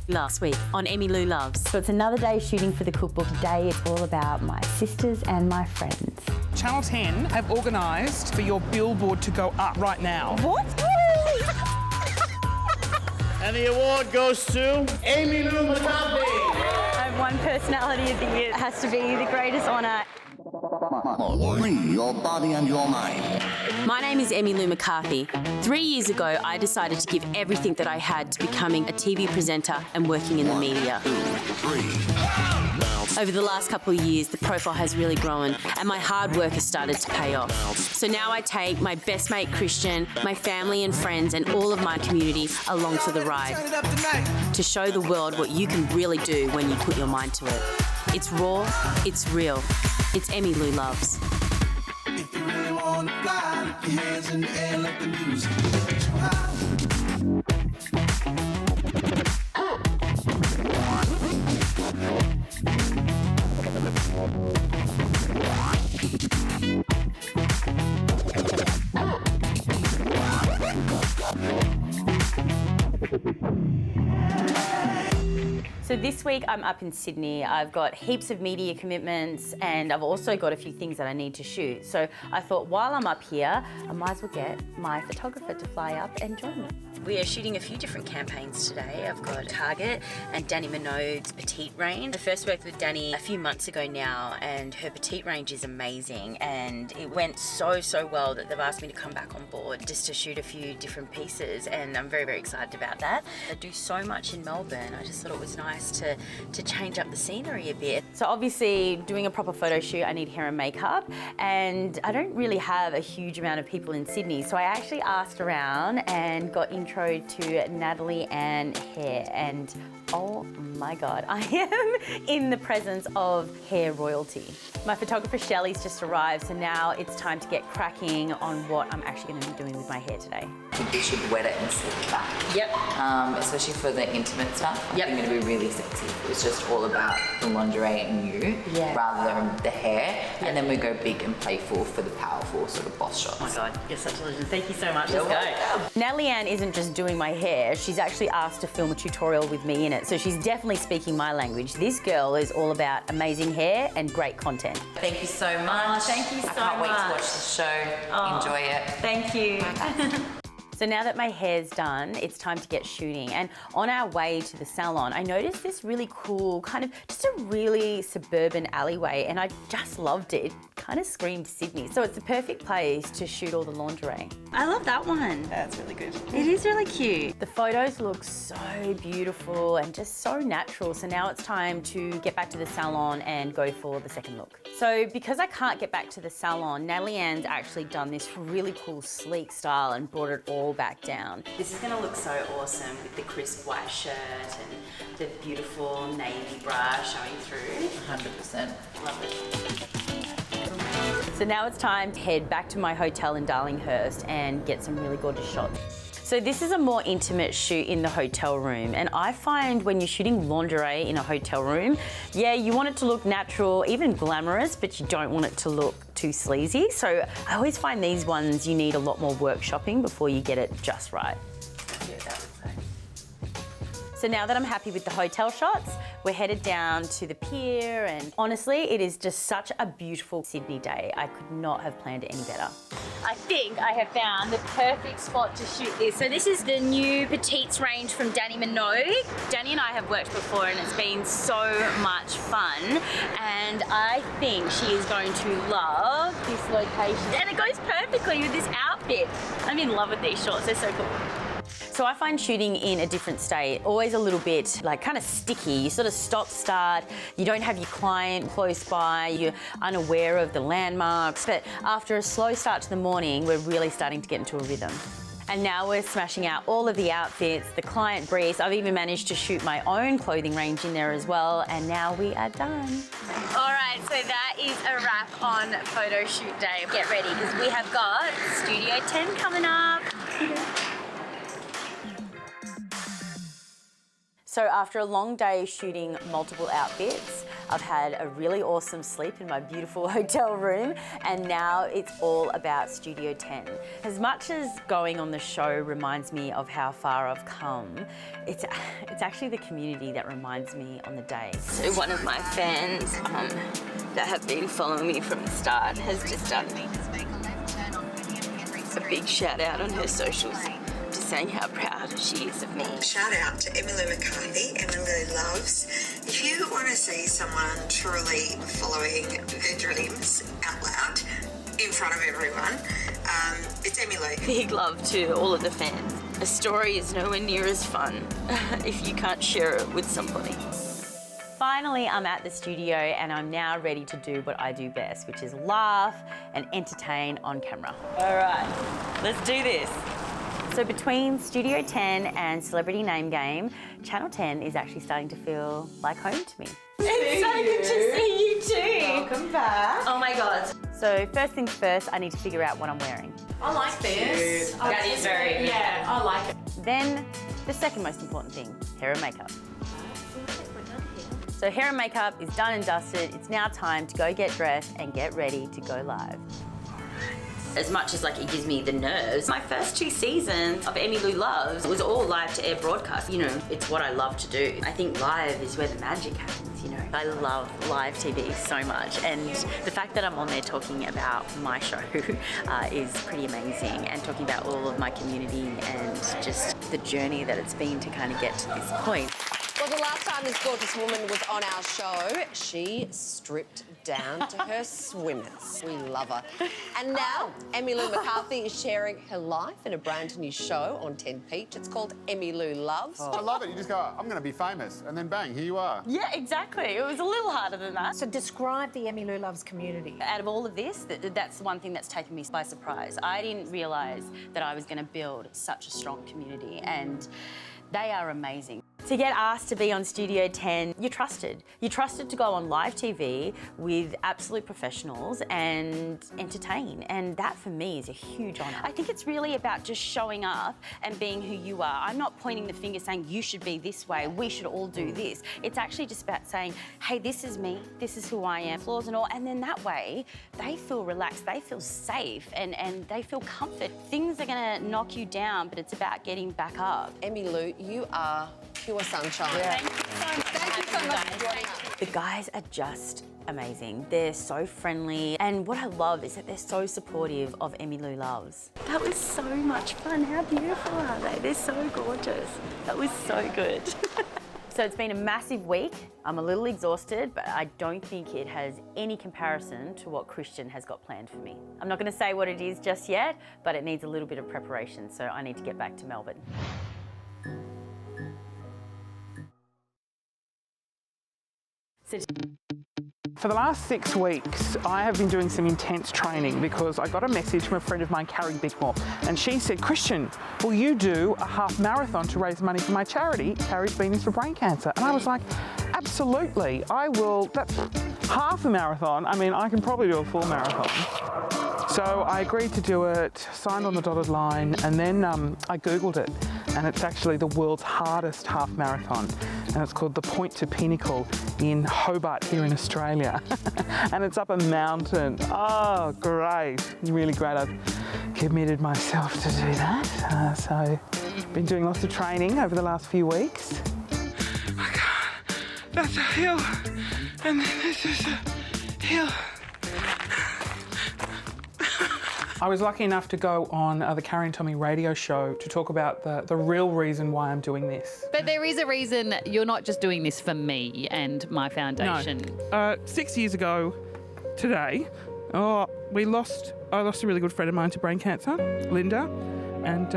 Last week on Emmylou Loves. So it's another day shooting for the cookbook. Today it's all about my sisters and my friends. Channel 10 have organised for your billboard to go up right now. What? And the award goes to Emmylou McCarthy. I have one personality of the year. It has to be the greatest honour. Free your body and your mind. My name is Emmylou McCarthy. 3 years ago, I decided to give everything that I had to becoming a TV presenter and working in the media. 1, 2, 3. Over the last couple of years, the profile has really grown and my hard work has started to pay off. So now I take my best mate Christian, my family and friends and all of my community along for the ride to show the world what you can really do when you put your mind to it. It's raw, it's real. It's Emmylou Loves. If you really want to fly, lift your hands in the air, let the music get you high. So this week I'm up in Sydney. I've got heaps of media commitments and I've also got a few things that I need to shoot. So I thought while I'm up here, I might as well get my photographer to fly up and join me. We are shooting a few different campaigns today. I've got Target and Dani Minogue's Petite range. I first worked with Dani a few months ago now and her Petite range is amazing and it went so well that they've asked me to come back on board just to shoot a few different pieces and I'm very excited about that. I do so much in Melbourne. I just thought it was nice to change up the scenery a bit. So obviously doing a proper photo shoot I need hair and makeup and I don't really have a huge amount of people in Sydney so I actually asked around and got intro to Natalie and hair and oh my god, I am in the presence of hair royalty. My photographer Shelley's just arrived, so now it's time to get cracking on what I'm actually going to be doing with my hair today. I think you should wet it and slick it back. Yep. Especially for the intimate stuff. Yep. I think it'd be really sexy if it was just all about the lingerie and you rather than the hair. Yeah. And then we go big and playful for the powerful sort of boss shots. Oh my god, you're such a legend. Thank you so much. Let's go. Natalie Ann isn't just doing my hair, she's actually asked to film a tutorial with me in it, so she's definitely speaking my language. This girl is all about amazing hair and great content. Thank you so much. Thank you so I can't wait to much. watch the show. Enjoy it. Thank you. So now that my hair's done, it's time to get shooting. And on our way to the salon, I noticed this really cool, kind of just a really suburban alleyway, and I just loved it. It kind of screamed Sydney. So it's the perfect place to shoot all the lingerie. I love that one. That's really good. It is really cute. The photos look so beautiful and just so natural. So now it's time to get back to the salon and go for the second look. So because I can't get back to the salon, Natalie Ann's actually done this really cool sleek style and brought it all back down. This is gonna look so awesome with the crisp white shirt and the beautiful navy bra showing through. 100%. Love it. So now it's time to head back to my hotel in Darlinghurst and get some really gorgeous shots. So this is a more intimate shoot in the hotel room, and I find when you're shooting lingerie in a hotel room, yeah, you want it to look natural, even glamorous, but you don't want it to look too sleazy. So I always find these ones you need a lot more workshopping before you get it just right. Yeah, that was So now that I'm happy with the hotel shots, we're headed down to the pier, and honestly, it is just such a beautiful Sydney day. I could not have planned it any better. I think I have found the perfect spot to shoot this. So this is the new Petites range from Dani Minogue. Dani and I have worked before and it's been so much fun. And I think she is going to love this location. And it goes perfectly with this outfit. I'm in love with these shorts, they're so cool. So I find shooting in a different state always a little bit like kind of sticky. You sort of stop, start, you don't have your client close by, you're unaware of the landmarks. But after a slow start to the morning, we're really starting to get into a rhythm. And now we're smashing out all of the outfits, the client briefs. I've even managed to shoot my own clothing range in there as well. And now we are done. All right, so that is a wrap on photo shoot day. Get ready, because we have got Studio 10 coming up. So after a long day shooting multiple outfits, I've had a really awesome sleep in my beautiful hotel room, and now it's all about Studio 10. As much as going on the show reminds me of how far I've come, it's actually the community that reminds me on the day. So one of my fans that have been following me from the start has just done a big shout out on her socials, just saying how proud she is of me. Shout out to Emmylou McCarthy, Emmylou Loves. If you want to see someone truly following their dreams out loud in front of everyone, it's Emmylou. Big love to all of the fans. A story is nowhere near as fun if you can't share it with somebody. Finally, I'm at the studio and I'm now ready to do what I do best, which is laugh and entertain on camera. All right, let's do this. So between Studio 10 and Celebrity Name Game, Channel 10 is actually starting to feel like home to me. It's so good to see you too. Welcome back. Oh my God. So first things first, I need to figure out what I'm wearing. I like this. That is very good. Yeah, I like it. Then the second most important thing, hair and makeup. So hair and makeup is done and dusted. It's now time to go get dressed and get ready to go live. As much as like it gives me the nerves, my first 2 seasons of Emmylou Loves was all live to air broadcast. You know, it's what I love to do. I think live is where the magic happens, you know. I love live TV so much, and the fact that I'm on there talking about my show is pretty amazing, and talking about all of my community and just the journey that it's been to kind of get to this point. Well, the last time this gorgeous woman was on our show, she stripped down to her swimmers. We love her. And now, Emmylou McCarthy is sharing her life in a brand new show on 10 Peach. It's called Emmylou Loves. I love it. You just go, I'm going to be famous, and then bang, here you are. Yeah, exactly. It was a little harder than that. So describe the Emmylou Loves community. Out of all of this, that's the one thing that's taken me by surprise. I didn't realise that I was going to build such a strong community, and they are amazing. To get asked to be on Studio 10, you're trusted. You're trusted to go on live TV with absolute professionals and entertain. And that, for me, is a huge honour. I think it's really about just showing up and being who you are. I'm not pointing the finger saying, you should be this way, we should all do this. It's actually just about saying, hey, this is me, this is who I am, flaws and all. And then that way, they feel relaxed, they feel safe, and they feel comfort. Things are going to knock you down, but it's about getting back up. Emmylou, you are pure sunshine. Yeah. Thank you so much. Thank you so much for joining us. The guys are just amazing. They're so friendly, and what I love is that they're so supportive of Emmylou Loves. That was so much fun. How beautiful are they? They're so gorgeous. That was so good. So it's been a massive week. I'm a little exhausted, but I don't think it has any comparison to what Christian has got planned for me. I'm not going to say what it is just yet, but it needs a little bit of preparation, so I need to get back to Melbourne. For the last 6 weeks, I have been doing some intense training because I got a message from a friend of mine, Carrie Bickmore, and she said, Christian, will you do a half marathon to raise money for my charity, Carrie's Beanies for Brain Cancer? And I was like, absolutely, I will. That's half a marathon. I mean, I can probably do a full marathon. So I agreed to do it, signed on the dotted line, and then I Googled it, and it's actually the world's hardest half marathon, and it's called the Point to Pinnacle in Hobart here in Australia. And it's up a mountain. Oh, great. Really great. I've committed myself to do that. So been doing lots of training over the last few weeks. I can't. That's a hill, and then this is a hill. I was lucky enough to go on the Carrie and Tommy radio show to talk about the real reason why I'm doing this. But there is a reason you're not just doing this for me and my foundation. No. 6 years ago today, I lost a really good friend of mine to brain cancer, Linda, and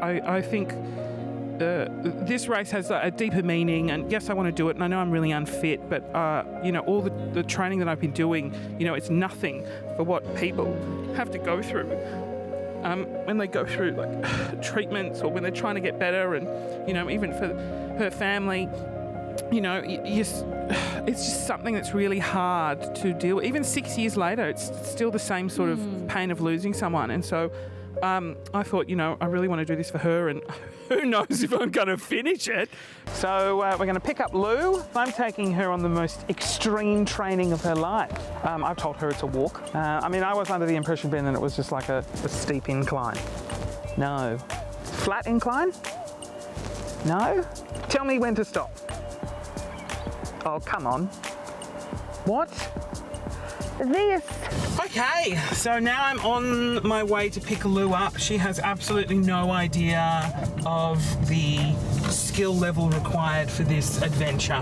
I think this race has a deeper meaning, and yes, I want to do it, and I know I'm really unfit, but you know, all the training that I've been doing, you know, it's nothing for what people have to go through when they go through like treatments or when they're trying to get better, and you know, even for her family, you know, it's just something that's really hard to deal with. Even 6 years later, it's still the same sort of pain of losing someone, and so I thought, you know, I really want to do this for her, and who knows if I'm going to finish it. So we're going to pick up Lou. I'm taking her on the most extreme training of her life. I've told her it's a walk. I mean, I was under the impression, Ben, that it was just like a steep incline. No. Flat incline? No? Tell me when to stop. Oh, come on. What? This. Okay, so now I'm on my way to pick Lou up. She has absolutely no idea of the skill level required for this adventure.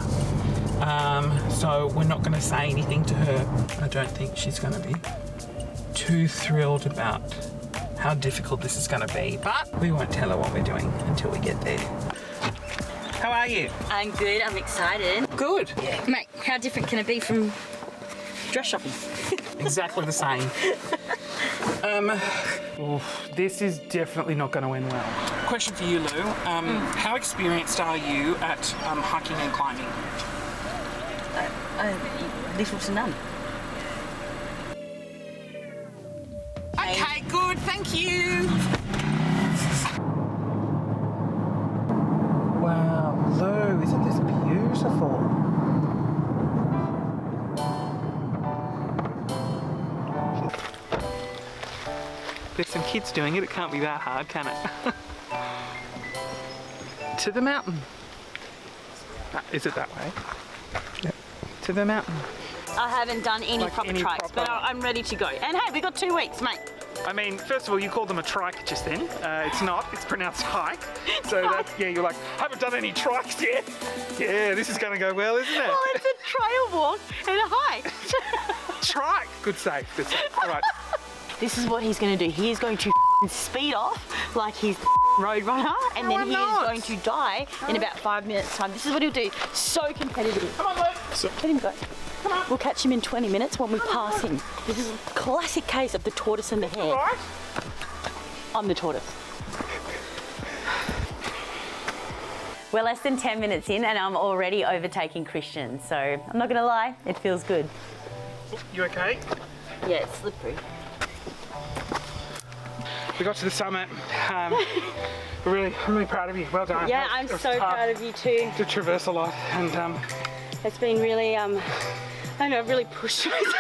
So we're not going to say anything to her. I don't think she's going to be too thrilled about how difficult this is going to be, but we won't tell her what we're doing until we get there. How are you? I'm good, I'm excited. Good. Yeah. Mate, how different can it be from dress shopping? Exactly the same. This is definitely not going to end well. Question for you, Lou. How experienced are you at hiking and climbing? Little to none. Okay, good, thank you. Wow, Lou, isn't this beautiful? There's some kids doing it, it can't be that hard, can it? To the mountain. Is it that way? Yep. To the mountain. I haven't done any proper trikes, but I'm ready to go. And hey, we got 2 weeks, mate. I mean, first of all, you called them a trike just then. It's not, it's pronounced hike. So that's, yeah, you're like, I haven't done any trikes yet. Yeah, this is going to go well, isn't it? Well, it's a trail walk and a hike. Trike. Good save, good save. All right. This is what he's going to do. He is going to speed off like he's road runner, and then he is going to die in about 5 minutes' time. This is what he'll do. So competitive. Come on, Luke. Let him go. Come on. We'll catch him in 20 minutes when we pass him. This is a classic case of the tortoise and the hare. Right. I'm the tortoise. We're less than 10 minutes in and I'm already overtaking Christian, so I'm not going to lie, it feels good. You okay? Yeah, it's slippery. We got to the summit. I'm really proud of you. Well done. Yeah, I'm so proud of you too. To traverse a lot, and it's been really, I don't know, I've really pushed myself.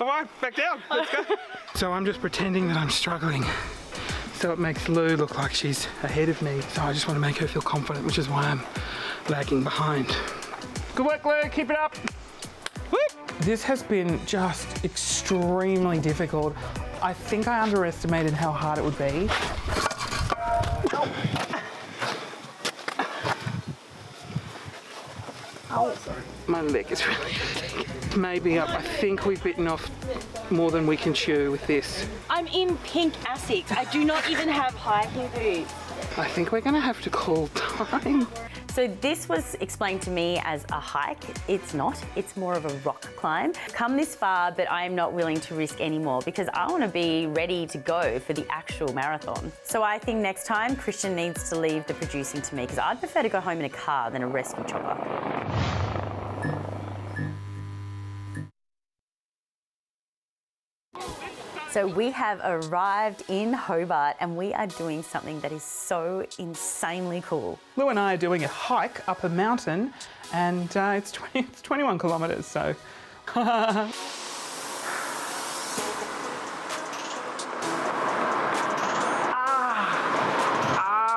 All right, back down. Let's go. So I'm just pretending that I'm struggling, so it makes Lou look like she's ahead of me. So I just want to make her feel confident, which is why I'm lagging behind. Good work, Lou. Keep it up. Woo! This has been just extremely difficult. I think I underestimated how hard it would be. Oh, my leg is really hurting. Maybe I think we've bitten off more than we can chew with this. I'm in pink Asics. I do not even have hiking boots. I think we're going to have to call time. So this was explained to me as a hike. It's not, it's more of a rock climb. Come this far, but I am not willing to risk any more because I want to be ready to go for the actual marathon. So I think next time Christian needs to leave the producing to me because I'd prefer to go home in a car than a rescue chopper. So we have arrived in Hobart and we are doing something that is so insanely cool. Lou and I are doing a hike up a mountain and it's 21 kilometres, so.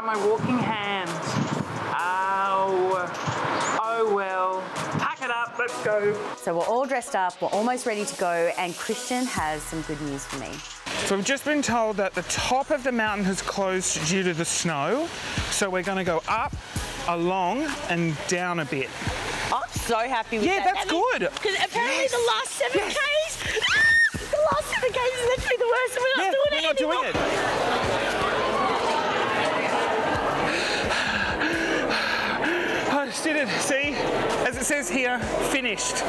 My walking hand. Oh well. Pack it up, let's go. So we're all dressed up, we're almost ready to go, and Christian has some good news for me. So we've just been told that the top of the mountain has closed due to the snow. So we're going to go up, along, and down a bit. I'm so happy with that. Yeah, that's good. Because apparently the last 7 Ks, the last 7 Ks is actually the worst, and we're not doing it we're not anymore. doing it. I just did it, see? As it says here, finished.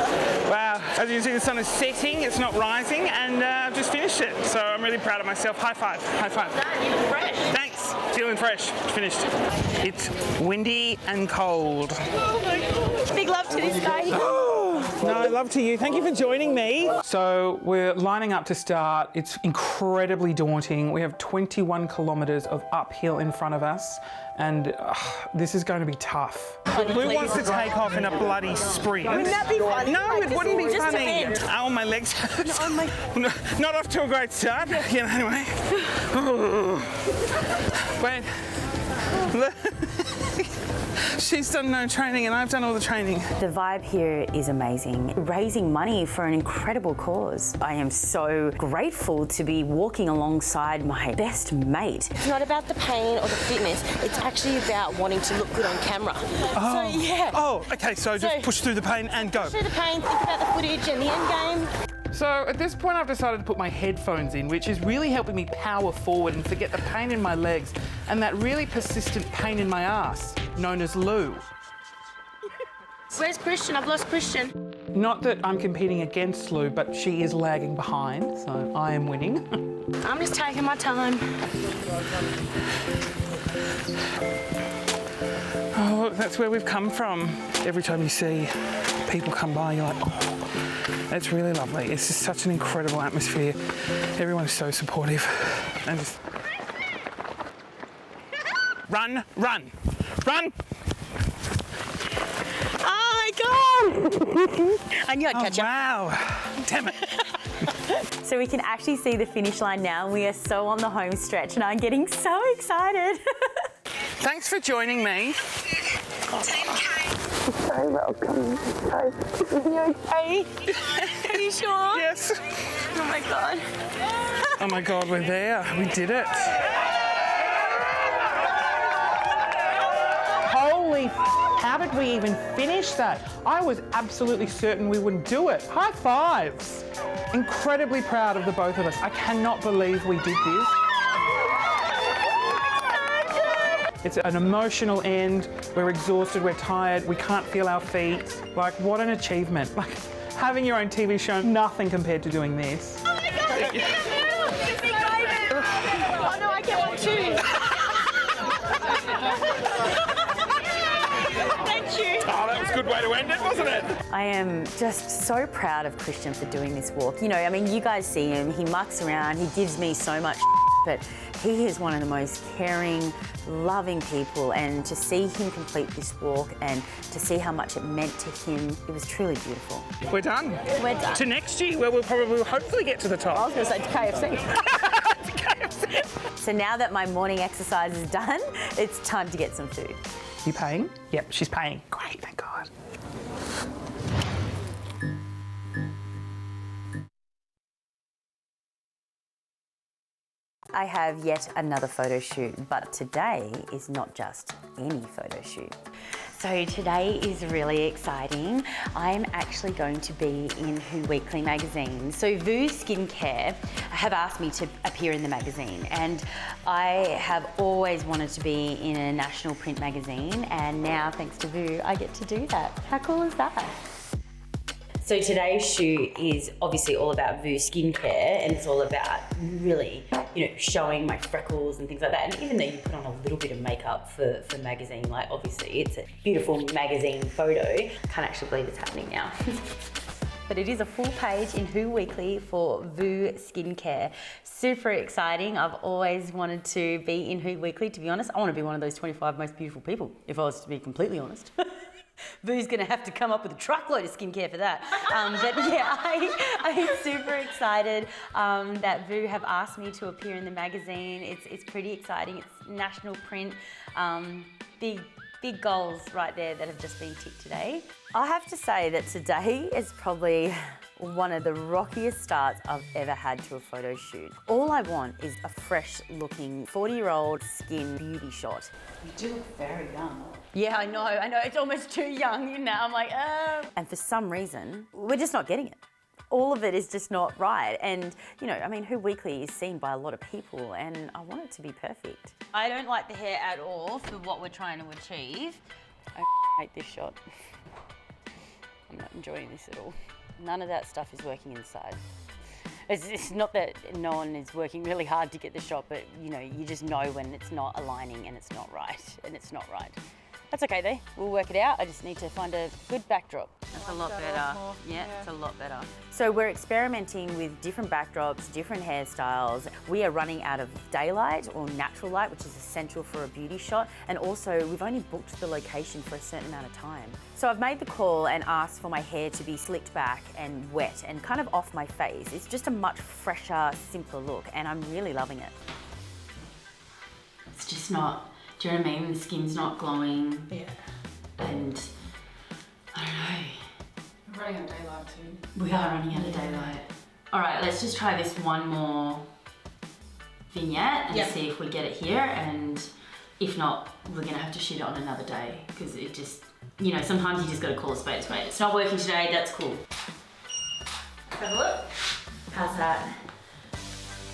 Wow, as you can see the sun is setting, it's not rising, and I've just finished it. So I'm really proud of myself. High five, high five. You're fresh. Thanks, feeling fresh, finished. It's windy and cold. Oh my God. Big love to this guy. No, love to you. Thank you for joining me. So we're lining up to start. It's incredibly daunting. We have 21 kilometres of uphill in front of us, and this is going to be tough. Who wants to take off in a bloody sprint? Wouldn't that be funny? No, it wouldn't be Just a funny. bit. Oh, my legs hurt. Not off to a great start. You know, anyway. Wait. She's done no training and I've done all the training. The vibe here is amazing. Raising money for an incredible cause. I am so grateful to be walking alongside my best mate. It's not about the pain or the fitness, it's actually about wanting to look good on camera. Oh. So yeah. Oh, okay, so just push through the pain and go. Push through the pain, think about the footage and the end game. So at this point I've decided to put my headphones in, which is really helping me power forward and forget the pain in my legs and that really persistent pain in my ass, known as Lou. Where's Christian? I've lost Christian. Not that I'm competing against Lou, but she is lagging behind, so I am winning. I'm just taking my time. Oh, look, that's where we've come from. Every time you see people come by, you're like, oh, it's really lovely. It's just such an incredible atmosphere. Everyone is so supportive. And just... Run, run, run! Oh my God! I knew I'd catch up. Wow, damn it. So we can actually see the finish line now and we are so on the home stretch and I'm getting so excited. Thanks for joining me. So welcome. Are you okay? Are you sure? Yes. Oh my God. Oh my God, we're there. We did it. Holy how did we even finish that? I was absolutely certain we wouldn't do it. High fives. Incredibly proud of the both of us. I cannot believe we did this. It's an emotional end. We're exhausted, we're tired, we can't feel our feet. Like, what an achievement. Like, having your own TV show, nothing compared to doing this. Oh my God! Oh no, I get one too. Thank you. Oh, that was a good way to end it, wasn't it? I am just so proud of Christian for doing this walk. You know, I mean, you guys see him, he mucks around, he gives me so much but he is one of the most caring, loving people, and to see him complete this walk and to see how much it meant to him, it was truly beautiful. We're done. We're done. To next year, where we'll probably hopefully get to the top. I was going to say to KFC. To KFC. So now that my morning exercise is done, it's time to get some food. You paying? Yep, she's paying. Great, thank God. I have yet another photo shoot, but today is not just any photo shoot. So today is really exciting. I'm actually going to be in Who Weekly magazine. So Voo Skincare have asked me to appear in the magazine, and I have always wanted to be in a national print magazine, and now thanks to Voo, I get to do that. How cool is that? So today's shoot is obviously all about Voo Skincare, and it's all about really, you know, showing my freckles and things like that. And even though you put on a little bit of makeup for magazine, like obviously it's a beautiful magazine photo. I can't actually believe it's happening now. But it is a full page in Who Weekly for Voo Skincare. Super exciting. I've always wanted to be in Who Weekly, to be honest. I want to be one of those 25 most beautiful people, if I was to be completely honest. Voo's going to have to come up with a truckload of skincare for that. But yeah, I'm super excited that Voo have asked me to appear in the magazine. It's pretty exciting. It's national print. Big goals right there that have just been ticked today. I have to say that today is probably one of the rockiest starts I've ever had to a photo shoot. All I want is a fresh looking 40-year-old skin beauty shot. You do look very young. Yeah, I know, it's almost too young, you know, I'm like, And for some reason, we're just not getting it. All of it is just not right. And, you know, I mean, Who Weekly is seen by a lot of people, and I want it to be perfect. I don't like the hair at all for what we're trying to achieve. I hate this shot. I'm not enjoying this at all. None of that stuff is working inside. It's not that no one is working really hard to get the shot, but, you know, you just know when it's not aligning and it's not right, and it's not right. That's okay though, we'll work it out. I just need to find a good backdrop. That's a lot better. Yeah, it's a lot better. So we're experimenting with different backdrops, different hairstyles. We are running out of daylight or natural light, which is essential for a beauty shot. And also, we've only booked the location for a certain amount of time. So I've made the call and asked for my hair to be slicked back and wet and kind of off my face. It's just a much fresher, simpler look, and I'm really loving it. It's just not, do you know what I mean? The skin's not glowing. Yeah. And I don't know. We're running out of daylight too. We are running out of daylight. All right, let's just try this one more vignette and see if we get it here. And if not, we're gonna have to shoot it on another day because it just, you know, sometimes you just gotta call a spade a spade. It's not working today, that's cool. Let's have a look. How's that?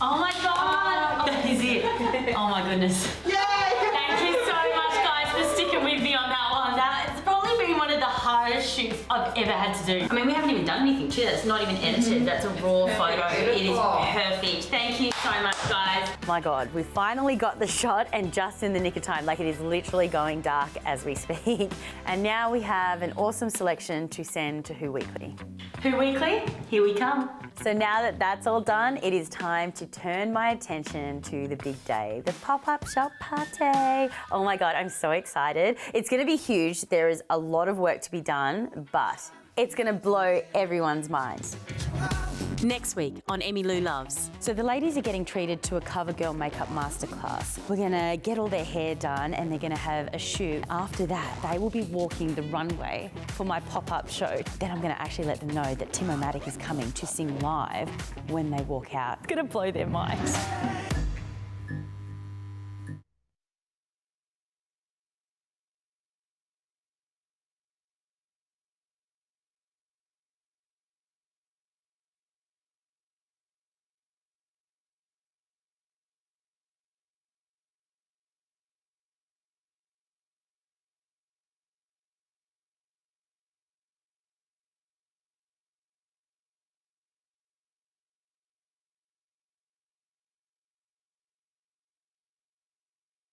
Oh my God! That is it. Oh my goodness. Yay! Thank you so much, guys, for sticking with me on that one. That's probably been one of the hardest shoots I've ever had to do. I mean, we haven't even done anything too. That's not even edited. That's a raw photo. It is perfect. Thank you so much, guys. My God, we finally got the shot and just in the nick of time. Like, it is literally going dark as we speak. And now we have an awesome selection to send to Who Weekly. Who Weekly, here we come. So now that that's all done, it is time to turn my attention to the big day, the pop-up shop party. Oh my God, I'm so excited. It's gonna be huge. There is a lot of work to be done, but it's gonna blow everyone's minds. Next week on Emmylou Loves. So the ladies are getting treated to a cover girl makeup masterclass. We're gonna get all their hair done and they're gonna have a shoot. After that, they will be walking the runway for my pop-up show. Then I'm gonna actually let them know that Tim O'Matic is coming to sing live when they walk out. It's gonna blow their minds.